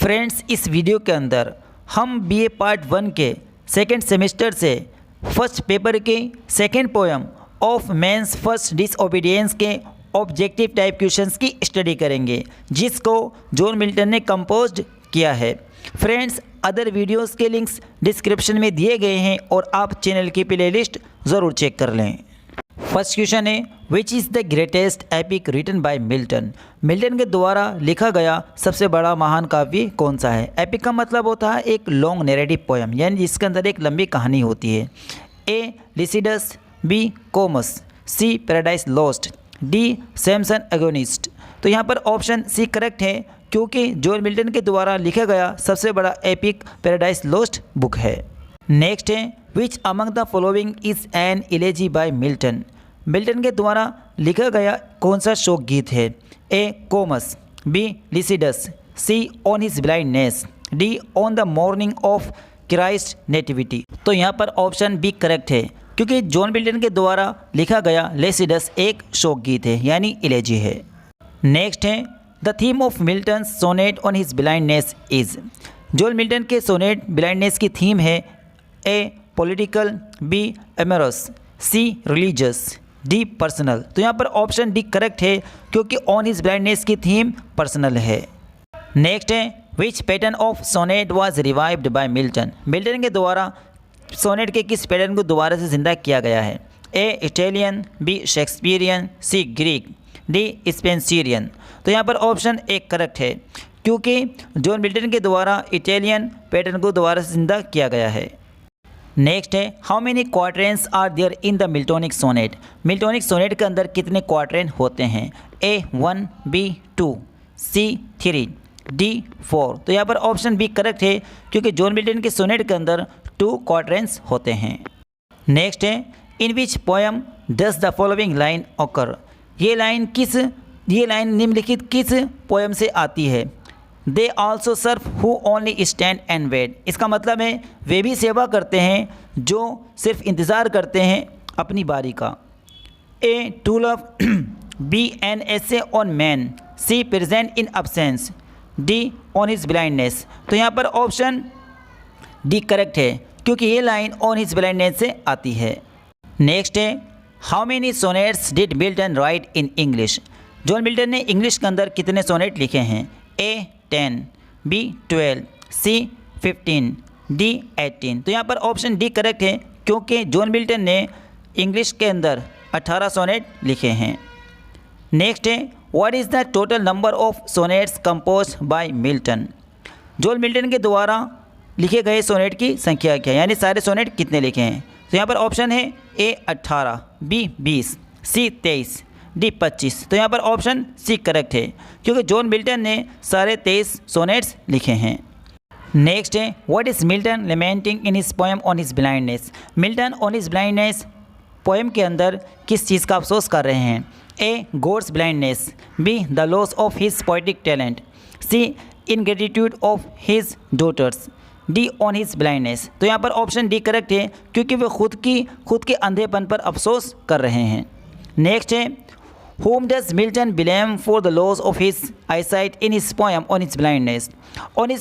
Friends, इस video के अंदर हम बीए पार्ट 1 के सेकेंड सेमेस्टर से फर्स्ट पेपर के second poem of man's first disobedience के ऑब्जेक्टिव टाइप क्वेश्चंस की स्टडी करेंगे, जिसको जॉन मिल्टन ने कंपोज्ड किया है। फ्रेंड्स, अदर वीडियोस के लिंक्स डिस्क्रिप्शन में दिए गए हैं और आप चैनल की प्लेलिस्ट ज़रूर चेक कर लें। फर्स्ट क्वेश्चन है, which is the greatest epic written by Milton. Milton के द्वारा लिखा गया सबसे बड़ा महान काव्य कौन सा है। एपिक का मतलब होता है एक लॉन्ग नैरेटिव पोएम, यानी जिसके अंदर एक लंबी कहानी होती है। A Lycidas, B Comus, C Paradise Lost, D Samson Agonistes. तो यहाँ पर ऑप्शन सी करेक्ट है, क्योंकि जॉन मिल्टन के द्वारा लिखा गया सबसे बड़ा एपिक पैराडाइज लॉस्ट बुक है। नेक्स्ट है, which among the following is an elegy by Milton. Milton के द्वारा लिखा गया कौन सा शोक गीत है। A Comus, B Lycidas, C on his blindness, D on the morning of Christ nativity. तो यहाँ पर ऑप्शन बी करेक्ट है, क्योंकि जॉन मिल्टन के द्वारा लिखा गया लिसिडस एक शोक गीत है, यानी इलेजी है। नेक्स्ट है, the theme of Milton sonnet on his blindness is. John Milton के सोनेट ब्लाइंडनेस की थीम है। A political, B amorous, C religious, D personal. तो यहाँ पर ऑप्शन डी करेक्ट है, क्योंकि ऑन हिज ब्लाइंडनेस की थीम पर्सनल है। नेक्स्ट है, which pattern of sonnet was revived by Milton. Milton के द्वारा सोनेट के किस पैटर्न को दोबारा से जिंदा किया गया है। A Italian, B Shakespearean, C Greek, D स्पेंसियन। तो यहाँ पर ऑप्शन एक करेक्ट है, क्योंकि जॉन मिल्टन के द्वारा इटालियन पैटर्न को दोबारा से जिंदा किया गया है। नेक्स्ट है, how many quatrains are there in the Miltonic sonnet. Miltonic sonnet के अंदर कितने क्वार्टरेन होते हैं। A 1, B 2, C 3, D 4। तो यहाँ पर ऑप्शन बी करेक्ट है, क्योंकि जॉन मिल्टन के सोनेट के अंदर 2 क्वार्टरेंस होते हैं। नेक्स्ट है, in which poem does the following line occur. ये लाइन निम्नलिखित किस पोएम से आती है। They also serve who only stand and wait. इसका मतलब है वे भी सेवा करते हैं जो सिर्फ इंतज़ार करते हैं अपनी बारी का। A to love, B an essay on man, C present in absence, D on his blindness. तो यहाँ पर ऑप्शन डी करेक्ट है, क्योंकि ये लाइन ऑन हिज ब्लाइंडनेस से आती है। नेक्स्ट है, how many sonnets did Milton right in English. John Milton ने इंग्लिश के अंदर कितने सोनेट लिखे हैं। ए 10, बी 12, सी 15, डी 18। तो यहाँ पर ऑप्शन डी करेक्ट है, क्योंकि जॉन मिल्टन ने इंग्लिश के अंदर 18 सोनेट लिखे हैं। नेक्स्ट है, what is the total number of sonnets compose bye Milton. John Milton के द्वारा लिखे गए सोनेट की संख्या क्या है, यानी सारे सोनेट कितने लिखे हैं। तो यहाँ पर ऑप्शन है ए 18, बी 20, सी 23, डी 25। तो यहाँ पर ऑप्शन सी करेक्ट है, क्योंकि जॉन मिल्टन ने सारे 23 सोनेट्स लिखे हैं। नेक्स्ट है, what is Milton lamenting in his poem on his blindness. Milton on his blindness poem के अंदर किस चीज़ का अफसोस कर रहे हैं। A God's blindness, B the loss of his poetic talent, C ingratitude of his daughters, D on his blindness. तो यहाँ पर ऑप्शन डी करेक्ट है, क्योंकि वे खुद के अंधेपन पर अफसोस कर रहे हैं। नेक्स्ट है, whom does Milton blame for the loss of his eyesight in his poem on his blindness। on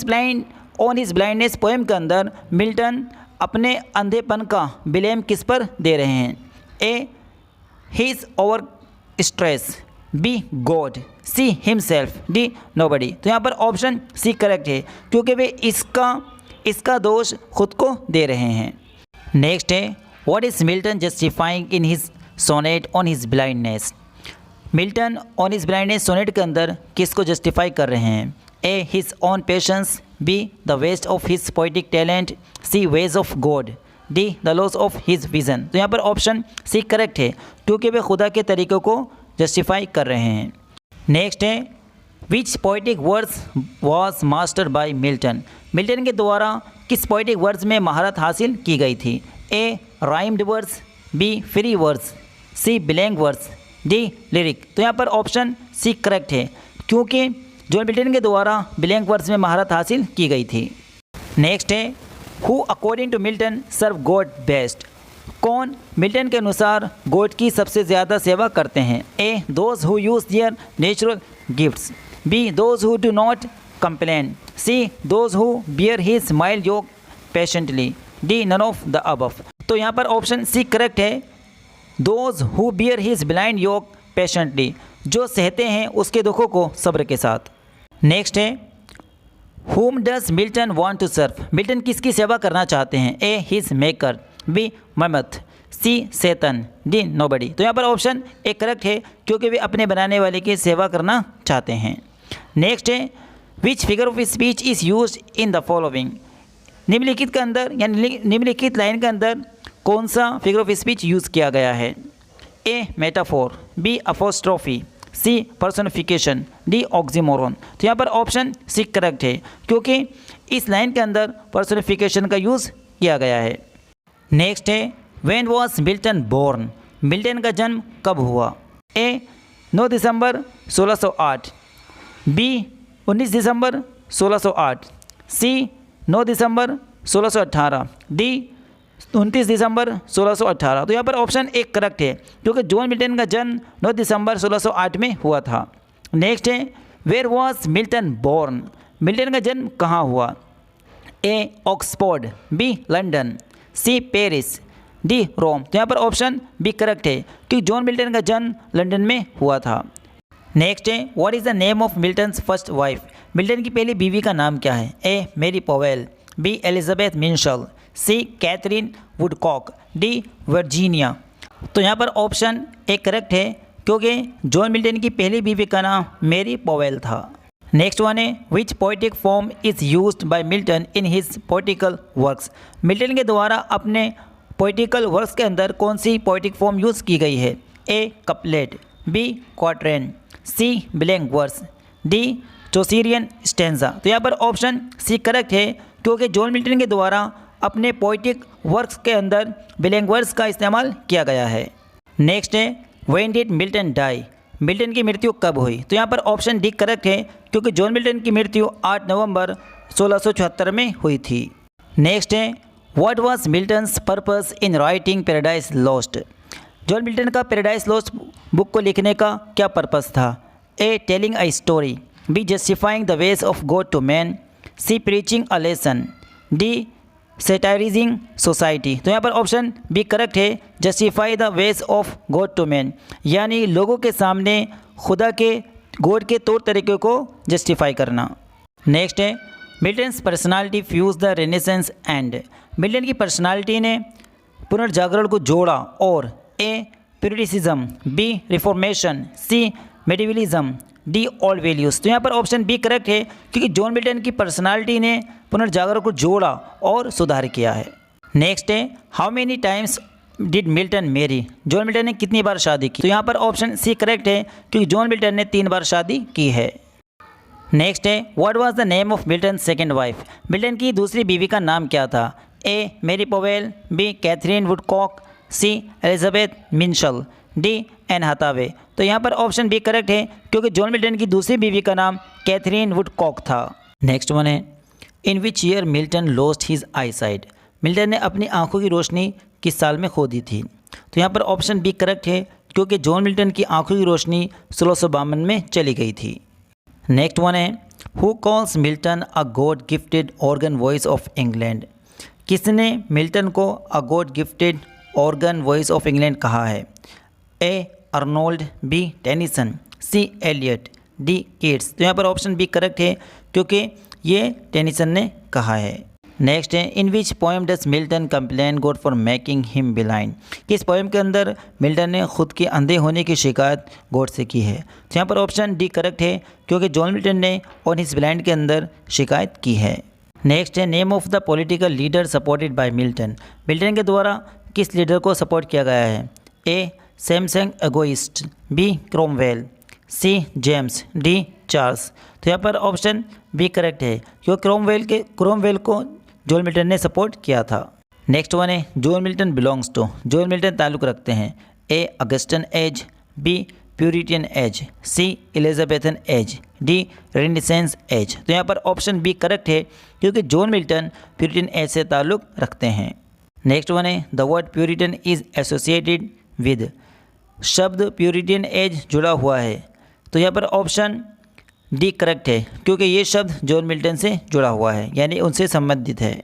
his blindness poem के अंदर मिल्टन अपने अंधेपन का ब्लेम किस पर दे रहे हैं। A his over stress, B God, C himself, D nobody. तो यहाँ पर ऑप्शन सी करेक्ट है, क्योंकि वे इसका दोष खुद को दे रहे हैं। नेक्स्ट है, what is Milton justifying in his sonnet on his blindness. Milton on his blindness sonnet के अंदर किसको जस्टिफाई कर रहे हैं। A his own patience, B the waste of his poetic talent, C ways of God, D the loss of his vision. तो यहाँ पर option C correct है, क्योंकि वे खुदा के तरीक़ों को जस्टिफाई कर रहे हैं। नेक्स्ट है, which poetic words was mastered by Milton. Milton के द्वारा किस पोइटिक वर्ड्स में महारत हासिल की गई थी। A rhymed words, B free words, C blank words, D lyric. तो यहाँ पर ऑप्शन सी करेक्ट है, क्योंकि जॉन मिल्टन के द्वारा ब्लैंक वर्ड्स में महारत हासिल की गई थी। नेक्स्ट है, who according to Milton serve God best. कौन मिल्टन के अनुसार गॉड की सबसे ज़्यादा सेवा करते हैं। A those who use their natural gifts, B those who do not complaint. C. Those who bear his mild yoke patiently. D. None of the above. तो यहाँ पर ऑप्शन सी करेक्ट है, Those who bear his blind yoke patiently. जो सहते हैं उसके दुखों को सब्र के साथ. नेक्स्ट है Whom does Milton want to serve? Milton किसकी सेवा करना चाहते हैं? A. His maker. B. Mammoth. C. Satan. D. Nobody. तो यहाँ पर ऑप्शन ए करेक्ट है क्योंकि वे अपने बनाने वाले की सेवा करना चाहते हैं. नेक्स्ट है which figure of speech is use in the following. निम्नलिखित के अंदर यानी निम्नलिखित लाइन के अंदर कौन सा फिगर ऑफ स्पीच यूज़ किया गया है? ए. मेटाफोर. बी. अपोस्ट्रोफी. सी. पर्सोनिफिकेशन. डी. ऑक्सीमोरन. तो यहाँ पर ऑप्शन सी करेक्ट है क्योंकि इस लाइन के अंदर पर्सोनिफिकेशन का यूज़ किया गया है. नेक्स्ट है व्हेन वाज मिल्टन बोर्न. मिल्टन का जन्म कब हुआ? ए. 9 दिसंबर 1608. बी. 19 दिसंबर 1608. सी. 9 दिसंबर 1618. डी. 29 दिसंबर 1618. तो यहाँ पर ऑप्शन एक करेक्ट है क्योंकि जॉन मिल्टन का जन्म 9 दिसंबर 1608 में हुआ था. नेक्स्ट है वेयर वाज मिल्टन बोर्न. मिल्टन का जन्म कहाँ हुआ? A. Oxford. B. London. C. Paris. D. Rome. तो यहाँ पर ऑप्शन बी करेक्ट है क्योंकि जॉन मिल्टन का जन्म लंदन में हुआ था. नेक्स्ट है what is the name of Milton's first wife. Milton की पहली बीवी का नाम क्या है? A. Mary Powell. B. Elizabeth Minshull. C. Katherine Woodcock. D. Virginia. तो यहाँ पर ऑप्शन ए करेक्ट है क्योंकि जॉन मिल्टन की पहली बीवी का नाम मेरी पॉवेल था. नेक्स्ट वन है which poetic form is used by Milton in his poetical works. Milton के द्वारा अपने पोइटिकल वर्क्स के अंदर कौन सी पोइटिक फॉर्म यूज़ की गई है? A. Couplet. B. Quatrain. C. Blank verse. D. Chaucerian stanza. तो यहाँ पर ऑप्शन सी करेक्ट है क्योंकि जॉन मिल्टन के द्वारा अपने पोइटिक वर्क्स के अंदर ब्लैंक वर्स का इस्तेमाल किया गया है. नेक्स्ट है when did Milton die. Milton की मृत्यु कब हुई? तो यहाँ पर ऑप्शन डी करेक्ट है क्योंकि जॉन मिल्टन की मृत्यु 8 नवंबर 1674 में हुई थी. नेक्स्ट है what was Milton's purpose in writing Paradise Lost. John Milton का पैराडाइज लॉस्ट बुक को लिखने का क्या पर्पस था? A. Telling a story. B. Justifying the ways of God to man. C. Preaching a lesson. D. Satirising society. तो यहाँ पर option B correct है justify the ways of God to man यानी लोगों के सामने खुदा के गॉड के तौर तरीक़े को जस्टिफाई करना. नेक्स्ट है Milton's personality fuse the renaissance and. Milton की पर्सनालिटी ने पुनर्जागरण को जोड़ा और ए. प्यूरिटिसिज्म. बी. रिफॉर्मेशन. सी. मेडिवलिज्म. डी. All values. तो यहाँ पर ऑप्शन बी करेक्ट है क्योंकि जॉन मिल्टन की पर्सनालिटी ने पुनर्जागरण को जोड़ा और सुधार किया है. नेक्स्ट है how many times did Milton marry. John Milton ने कितनी बार शादी की? तो यहाँ पर ऑप्शन सी करेक्ट है क्योंकि जॉन मिल्टन ने 3 बार शादी की है. नेक्स्ट है what was the name of Milton second wife. Milton की दूसरी बीवी का नाम क्या था? A. Mary Powell. B. Katherine Woodcock. C. Elizabeth Minshull. D. Anne Hathaway. तो यहाँ पर ऑप्शन बी करेक्ट है क्योंकि जॉन मिल्टन की दूसरी बीवी का नाम कैथरीन वुडकॉक था. नेक्स्ट वन है in which year Milton lost his eyesight. Milton ने अपनी आंखों की रोशनी किस साल में खो दी थी? तो यहाँ पर ऑप्शन बी करेक्ट है क्योंकि जॉन मिल्टन की आंखों की रोशनी 1652 में चली गई थी. नेक्स्ट वन है who calls Milton a God gifted organ voice of England. किसने मिल्टन को a God gifted organ voice of England कहा है? A. Arnold. B. Tennyson. C. Eliot. D. Keats. तो यहाँ पर ऑप्शन बी करेक्ट है क्योंकि ये टेनिसन ने कहा है. नेक्स्ट है in which poem does Milton complain God for making him blind. किस पोएम के अंदर मिल्टन ने खुद के अंधे होने की शिकायत गॉड से की है? तो यहाँ पर ऑप्शन डी करेक्ट है क्योंकि जॉन मिल्टन ने ऑन हिज ब्लाइंड के अंदर शिकायत की है. नेक्स्ट है name of the political leader supported by Milton. Milton के द्वारा किस लीडर को सपोर्ट किया गया है? ए. सैमसंग एगोइस्ट. बी. क्रोमवेल. सी. जेम्स. डी. चार्ल्स. तो यहाँ पर ऑप्शन बी करेक्ट है क्योंकि क्रोमवेल को जॉन मिल्टन ने सपोर्ट किया था. नेक्स्ट वन है John Milton belongs to. John Milton ताल्लुक़ रखते हैं A. Augustan age. B. Puritan age. C. Elizabethan age. D. Renaissance age. तो यहाँ पर ऑप्शन बी करेक्ट है क्योंकि जॉन मिल्टन प्यूरिटियन एज से ताल्लुक़ रखते हैं. नेक्स्ट वन है the word Puritan is associated with. शब्द प्यूरिटियन एज जुड़ा हुआ है. तो यहाँ पर ऑप्शन डी करेक्ट है, क्योंकि ये शब्द जॉन मिल्टन से जुड़ा हुआ है, यानी उनसे संबंधित है।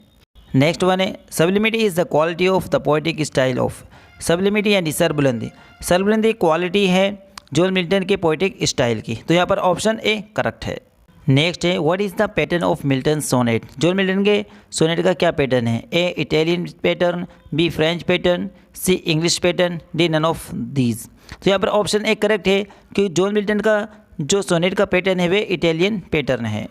नेक्स्ट वन है sublimity is the quality of the poetic style of. Sublimity यानी सरबुलंदी, सरबुलंदी क्वालिटी है जॉन मिल्टन के पोएटिक स्टाइल की, तो यहाँ पर ऑप्शन ए करेक्ट है। नेक्स्ट है what is the pattern of Milton sonnet. John Milton के सोनेट का क्या पैटर्न है? A Italian pattern, B French pattern, C English pattern, D none of these. तो यहाँ पर ऑप्शन ए करेक्ट है, क्योंकि जॉन मिल्टन का जो सोनेट का पैटर्न है वे इटालियन पैटर्न है।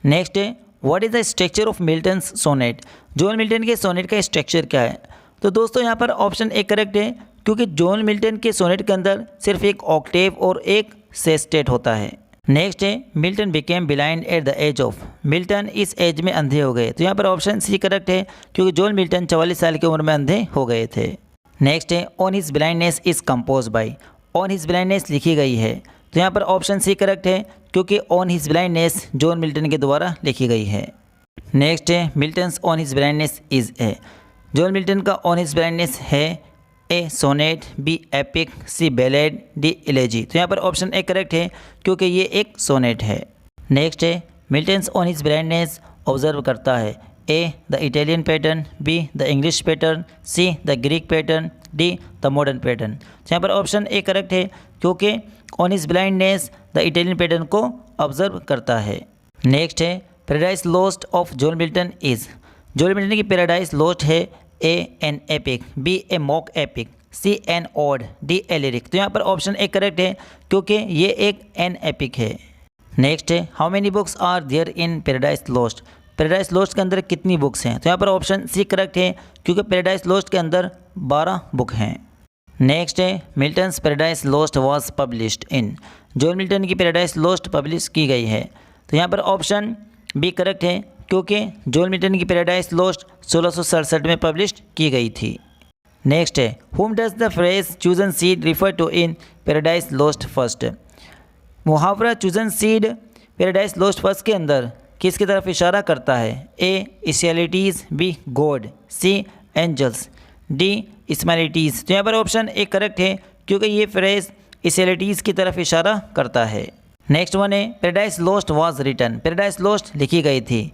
नेक्स्ट है what is the structure of Milton sonnet. John Milton के सोनेट का स्ट्रक्चर क्या है? तो दोस्तों यहाँ पर ऑप्शन ए करेक्ट है, क्योंकि जॉन मिल्टन के सोनेट के अंदर सिर्फ एक ऑक्टेव और एक सेस्टेट होता है। नेक्स्ट है Milton became blind at the age of. Milton इस एज में अंधे हो गए, तो यहाँ पर ऑप्शन सी करेक्ट है, क्योंकि जॉन मिल्टन 44 साल की उम्र में अंधे हो गए थे। नेक्स्ट है on his blindness is compose by. On his blindness लिखी गई है, तो यहाँ पर ऑप्शन सी करेक्ट है, क्योंकि on his blindness John Milton के द्वारा लिखी गई है। नेक्स्ट है Milton's on his blindness is a. John Milton का ऑन हिज ब्लाइंडनेस है ए sonnet, be epic, C ballad, D इलेजी। तो यहाँ पर ऑप्शन ए करेक्ट है, क्योंकि ये एक सोनेट है। नेक्स्ट है Milton's on his blindness observe करता है A the Italian pattern, B the English pattern, C the Greek pattern, D the modern pattern. तो यहाँ पर ऑप्शन ए करेक्ट है, क्योंकि on his blindness the Italian pattern को observe करता है। नेक्स्ट है paradise Lost of John Milton is. John Milton की पैराडाइज लॉस्ट है A an epic, B a mock epic, C an ode, D A lyric. तो यहाँ पर option A correct है, क्योंकि ये एक एन एपिक है। नेक्स्ट है how many books are there in Paradise lost. Paradise Lost के अंदर कितनी बुक्स हैं? तो यहाँ पर ऑप्शन सी करेक्ट है, क्योंकि पैराडाइज लॉस्ट के अंदर 12 बुक हैं। नेक्स्ट है Milton's paradise lost was published in. John Milton की पैराडाइज लॉस्ट पब्लिश की गई है, तो यहाँ पर ऑप्शन बी करेक्ट है, क्योंकि जॉन मिल्टन की पैराडाइज लॉस्ट 1667 में पब्लिश की गई थी। नेक्स्ट है whom does the phrase chosen seed refer to in Paradise Lost first. मुहावरा chosen seed Paradise Lost first के अंदर किसकी तरफ इशारा करता है? A Israelites, B God, C angels, D Israelites. तो यहाँ पर ऑप्शन ए करेक्ट है, क्योंकि ये फ्रेज इस्माइलिटीज़ की तरफ इशारा करता है। नेक्स्ट वन है paradise lost was written. Paradise lost लिखी गई थी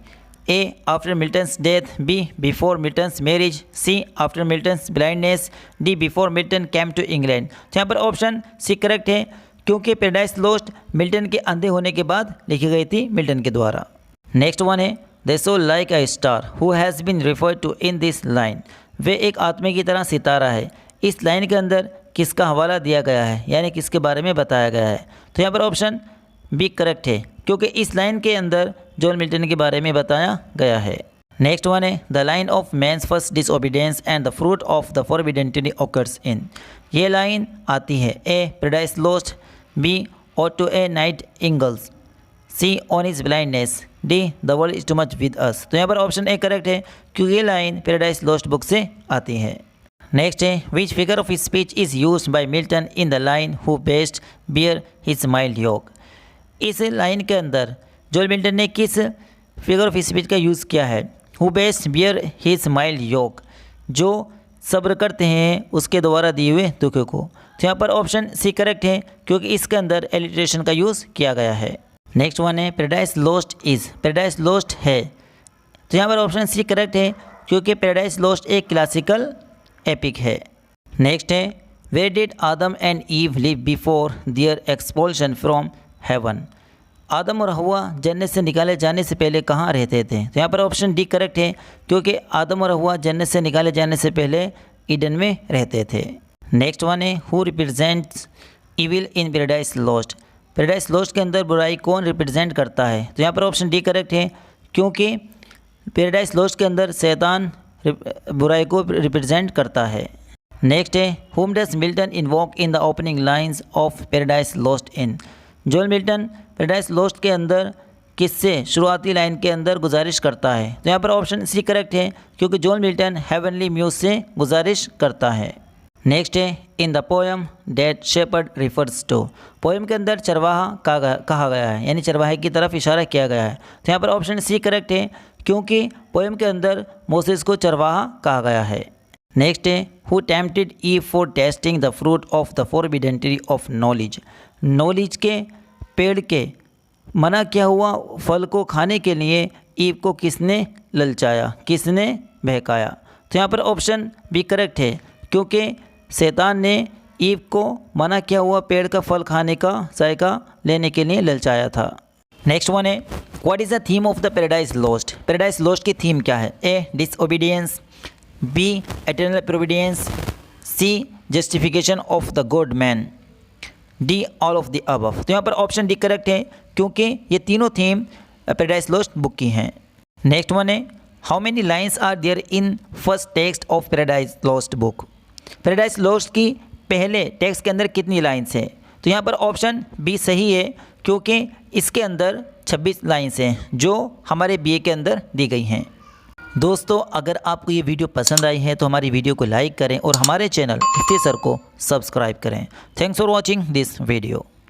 A after Milton's death, B before Milton's marriage, C after Milton's blindness, D before Milton came to England. तो यहाँ पर ऑप्शन सी करेक्ट है, क्योंकि पैराडाइज लॉस्ट मिल्टन के अंधे होने के बाद लिखी गई थी मिल्टन के द्वारा। नेक्स्ट वन है thy soul like a star who has been referred to in this line. वे एक आत्मे की तरह सितारा है। इस लाइन के अंदर किसका हवाला दिया गया है, यानी किसके बारे में बताया गया है? तो यहाँ पर ऑप्शन बी करेक्ट है, क्योंकि इस लाइन के अंदर जॉन मिल्टन के बारे में बताया गया है। नेक्स्ट वन है the line of man's first disobedience and the fruit of the forbidden tree occurs in. ये लाइन आती है ए पैराडाइज लॉस्ट, बी और to a nightingales, C on his blindness, D the world is too much with us. तो यहाँ पर option A correct है, क्योंकि ये लाइन पैराडाइज लॉस्ट बुक से आती है। नेक्स्ट है which figure of speech is used by Milton in the line who best bear his mild yoke. इस लाइन के अंदर जॉन मिल्टन ने किस फिगर ऑफ स्पीच का यूज़ किया है? Who best bear his mild yoke, जो सब्र करते हैं उसके द्वारा दिए हुए दुखों को। तो यहाँ पर ऑप्शन सी करेक्ट है, क्योंकि इसके अंदर एलिट्रेशन का यूज़ किया गया है। नेक्स्ट वन है paradise lost is. Paradise lost है, तो यहाँ पर ऑप्शन सी करेक्ट है, क्योंकि पैराडाइज लॉस्ट एक क्लासिकल एपिक है। नेक्स्ट है where did Adam and Eve live before their expulsion from heaven. आदम और हवा जन्नत से निकाले जाने से पहले कहाँ रहते थे? तो यहाँ पर ऑप्शन डी करेक्ट है, क्योंकि आदम और हवा जन्नत से निकाले जाने से पहले ईडन में रहते थे। नेक्स्ट वन है who represents evil in Paradise lost. Paradise Lost के अंदर बुराई कौन रिप्रेजेंट करता है? तो यहाँ पर ऑप्शन डी करेक्ट है, क्योंकि पैराडाइज लॉस्ट के अंदर शैतान बुराई को रिप्रेजेंट करता है। नेक्स्ट है whom does Milton invoke in the opening lines of Paradise lost in. John Milton paradise Lost के अंदर किससे शुरुआती लाइन के अंदर गुजारिश करता है? तो यहाँ पर ऑप्शन सी करेक्ट है, क्योंकि जॉन मिल्टन हेवनली म्यूज से गुजारिश करता है। नेक्स्ट है in the poem that shepherd refers to. Poem के अंदर चरवाहा कहा गया है, यानी चरवाहे की तरफ इशारा किया गया है। तो यहाँ पर ऑप्शन सी करेक्ट है, क्योंकि पोएम के अंदर मोसेस को चरवाहा कहा गया है। नेक्स्ट है who tempted Eve for testing the fruit of the forbidden tree of knowledge. Knowledge के पेड़ के मना किया हुआ फल को खाने के लिए ईव को किसने ललचाया, किसने बहकाया। तो यहाँ पर ऑप्शन बी करेक्ट है, क्योंकि शैतान ने ईव को मना किया हुआ पेड़ का फल खाने का जायका लेने के लिए ललचाया था। नेक्स्ट वन है, what is the theme of the paradise lost. Paradise lost की थीम क्या है। A disobedience, B eternal providence, C justification of the good man, D all of the above. तो यहाँ पर ऑप्शन डी करेक्ट है, क्योंकि ये तीनों थीम पैराडाइज लॉस्ट बुक की हैं। नेक्स्ट वन है, how many lines are there in first text of Paradise Lost book. Paradise lost की पहले टेक्स्ट के अंदर कितनी लाइन्स है। तो यहाँ पर ऑप्शन बी सही है, क्योंकि इसके अंदर 26 लाइन्स हैं जो हमारे बीए के अंदर दी गई हैं। दोस्तों, अगर आपको ये वीडियो पसंद आई है तो हमारी वीडियो को लाइक करें और हमारे चैनल इफ्ती सर को सब्सक्राइब करें। Thanks for watching this video.